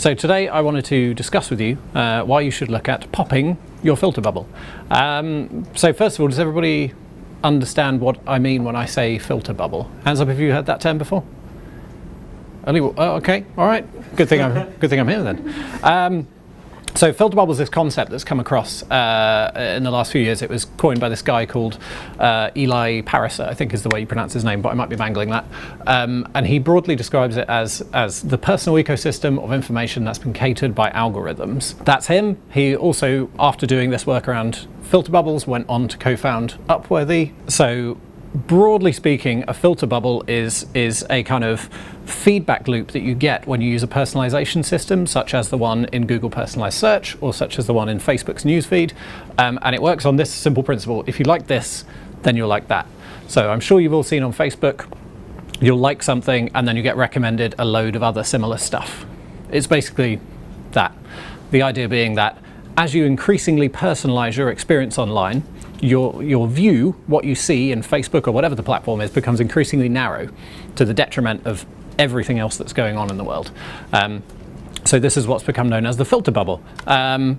So today I wanted to discuss with you why you should look at popping your filter bubble. So first of all, does everybody understand what I mean when I say filter bubble? Hands up if you heard that term before. Okay, all right. Good thing I'm here then. So filter bubble is this concept that's come across in the last few years. It was coined by this guy called Eli Pariser, I think is the way you pronounce his name, but I might be mangling that. And he broadly describes it as the personal ecosystem of information that's been catered by algorithms. That's him. He also, after doing this work around filter bubbles, went on to co-found Upworthy. So broadly speaking, a filter bubble is a kind of feedback loop that you get when you use a personalization system, such as the one in Google personalized search or such as the one in Facebook's newsfeed. And it works on this simple principle. If you like this, then you'll like that. So I'm sure you've all seen on Facebook, you'll like something and then you get recommended a load of other similar stuff. It's basically that. The idea being that as you increasingly personalize your experience online, your view, what you see in Facebook or whatever the platform is, becomes increasingly narrow to the detriment of everything else that's going on in the world. So this is what's become known as the filter bubble. And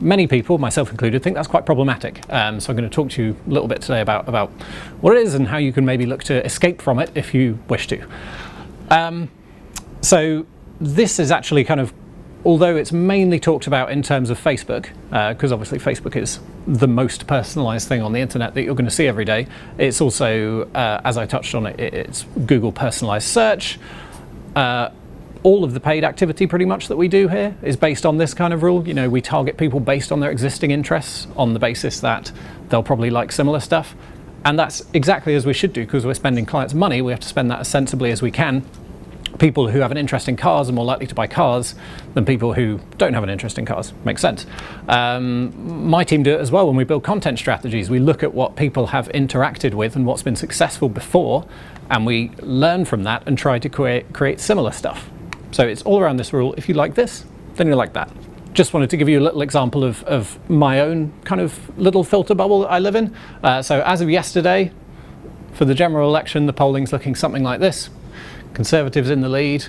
many people, myself included, think that's quite problematic. So I'm going to talk to you a little bit today about what it is and how you can maybe look to escape from it if you wish to. So this is actually kind of, although it's mainly talked about in terms of Facebook, because obviously Facebook is the most personalized thing on the internet that you're going to see every day, it's also, as I touched on it, it's Google personalized search. All of the paid activity pretty much that we do here is based on this kind of rule. You know, we target people based on their existing interests on the basis that they'll probably like similar stuff. And that's exactly as we should do, because we're spending clients' money. We have to spend that as sensibly as we can. People who have an interest in cars are more likely to buy cars than people who don't have an interest in cars. Makes sense. My team do it as well when we build content strategies. We look at what people have interacted with and what's been successful before, and we learn from that and try to create similar stuff. So it's all around this rule. If you like this, then you like that. Just wanted to give you a little example of my own kind of little filter bubble that I live in. So as of yesterday, for the general election, the polling's looking something like this. Conservatives in the lead,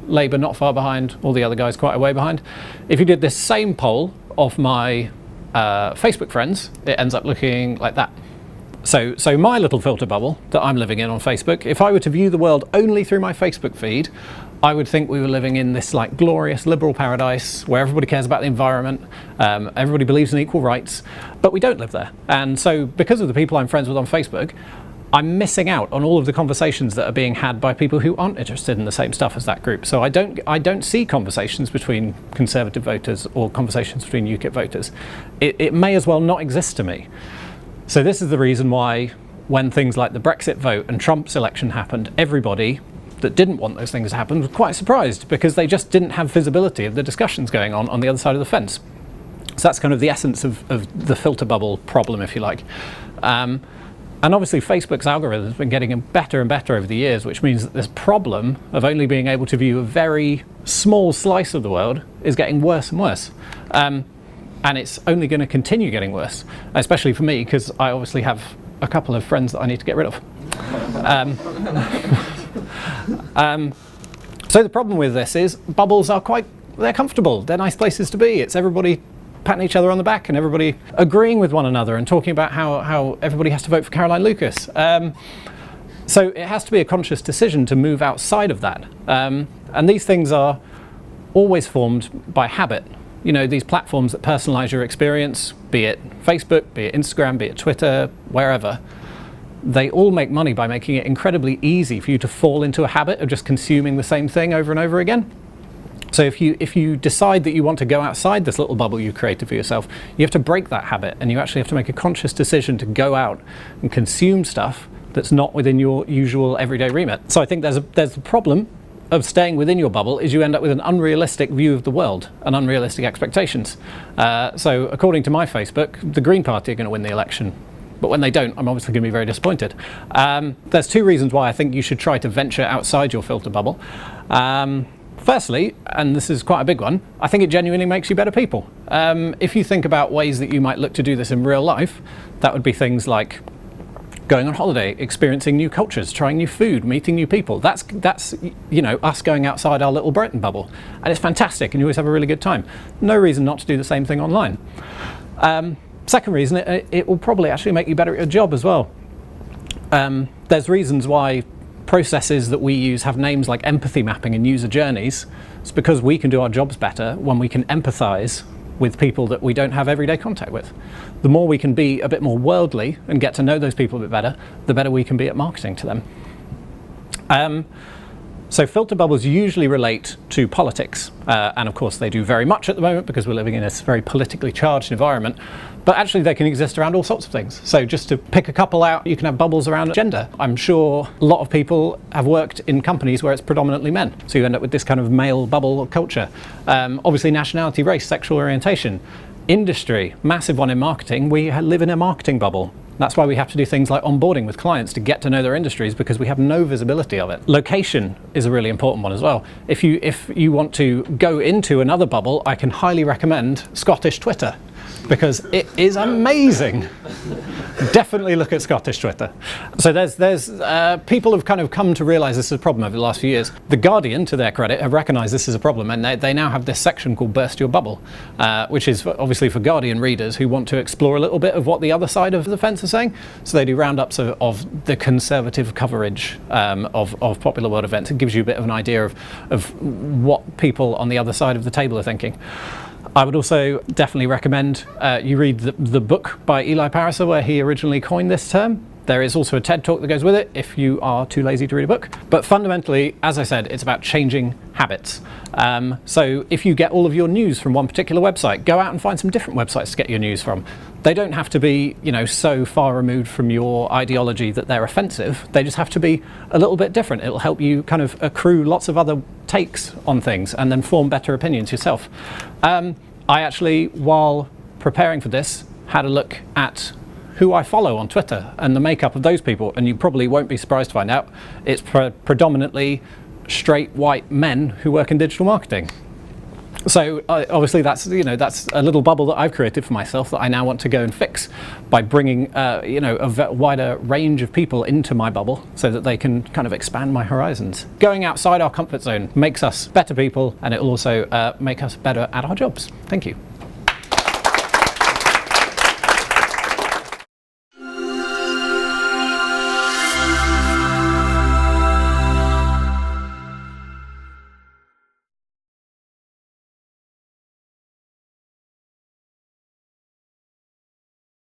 Labour not far behind, all the other guys quite a way behind. If you did this same poll of my Facebook friends, it ends up looking like that. So my little filter bubble that I'm living in on Facebook, if I were to view the world only through my Facebook feed, I would think we were living in this like glorious liberal paradise where everybody cares about the environment, everybody believes in equal rights, but we don't live there. And so because of the people I'm friends with on Facebook, I'm missing out on all of the conversations that are being had by people who aren't interested in the same stuff as that group. So I don't see conversations between Conservative voters or conversations between UKIP voters. It may as well not exist to me. So this is the reason why when things like the Brexit vote and Trump's election happened, everybody that didn't want those things to happen was quite surprised, because they just didn't have visibility of the discussions going on the other side of the fence. So that's kind of the essence of the filter bubble problem, if you like. And obviously Facebook's algorithm has been getting better and better over the years, which means that this problem of only being able to view a very small slice of the world is getting worse and worse. And it's only going to continue getting worse, especially for me, because I obviously have a couple of friends that I need to get rid of. So the problem with this is bubbles are they're comfortable. They're nice places to be. It's everybody patting each other on the back and everybody agreeing with one another and talking about how everybody has to vote for Caroline Lucas. So it has to be a conscious decision to move outside of that. And these things are always formed by habit. You know, these platforms that personalize your experience, be it Facebook, be it Instagram, be it Twitter, wherever, they all make money by making it incredibly easy for you to fall into a habit of just consuming the same thing over and over again. So if you decide that you want to go outside this little bubble you created for yourself, you have to break that habit, and you actually have to make a conscious decision to go out and consume stuff that's not within your usual everyday remit. So I think there's a problem of staying within your bubble is you end up with an unrealistic view of the world and unrealistic expectations. So according to my Facebook, the Green Party are going to win the election. But when they don't, I'm obviously going to be very disappointed. There's two reasons why I think you should try to venture outside your filter bubble. Firstly, and this is quite a big one, I think it genuinely makes you better people. If you think about ways that you might look to do this in real life, that would be things like going on holiday, experiencing new cultures, trying new food, meeting new people. That's us going outside our little Britain bubble, and it's fantastic, and you always have a really good time. No reason not to do the same thing online. Second reason, it will probably actually make you better at your job as well. There's reasons why processes that we use have names like empathy mapping and user journeys. It's because we can do our jobs better when we can empathize with people that we don't have everyday contact with. The more we can be a bit more worldly and get to know those people a bit better, the better we can be at marketing to them. So filter bubbles usually relate to politics, and of course they do very much at the moment because we're living in this very politically charged environment, but actually they can exist around all sorts of things. So just to pick a couple out, you can have bubbles around gender. I'm sure a lot of people have worked in companies where it's predominantly men, so you end up with this kind of male bubble culture. Obviously nationality, race, sexual orientation. Industry, massive one in marketing. We live in a marketing bubble. That's why we have to do things like onboarding with clients to get to know their industries, because we have no visibility of it. Location is a really important one as well. If you want to go into another bubble, I can highly recommend Scottish Twitter, because it is amazing. Definitely look at Scottish Twitter. So there's people have kind of come to realise this is a problem over the last few years. The Guardian, to their credit, have recognised this is a problem, and they now have this section called Burst Your Bubble, which is obviously for Guardian readers who want to explore a little bit of what the other side of the fence is saying. So they do roundups of the conservative coverage of popular world events. It gives you a bit of an idea of what people on the other side of the table are thinking. I would also definitely recommend you read the book by Eli Pariser, where he originally coined this term. There is also a TED talk that goes with it if you are too lazy to read a book. But fundamentally, as I said, it's about changing habits. So if you get all of your news from one particular website, go out and find some different websites to get your news from. They don't have to be, so far removed from your ideology that they're offensive. They just have to be a little bit different. It'll help you kind of accrue lots of other takes on things and then form better opinions yourself. I actually, while preparing for this, had a look at who I follow on Twitter and the makeup of those people, and you probably won't be surprised to find out it's predominantly straight white men who work in digital marketing. So obviously that's a little bubble that I've created for myself that I now want to go and fix by bringing a wider range of people into my bubble so that they can kind of expand my horizons. Going outside our comfort zone makes us better people, and it will also make us better at our jobs. Thank you.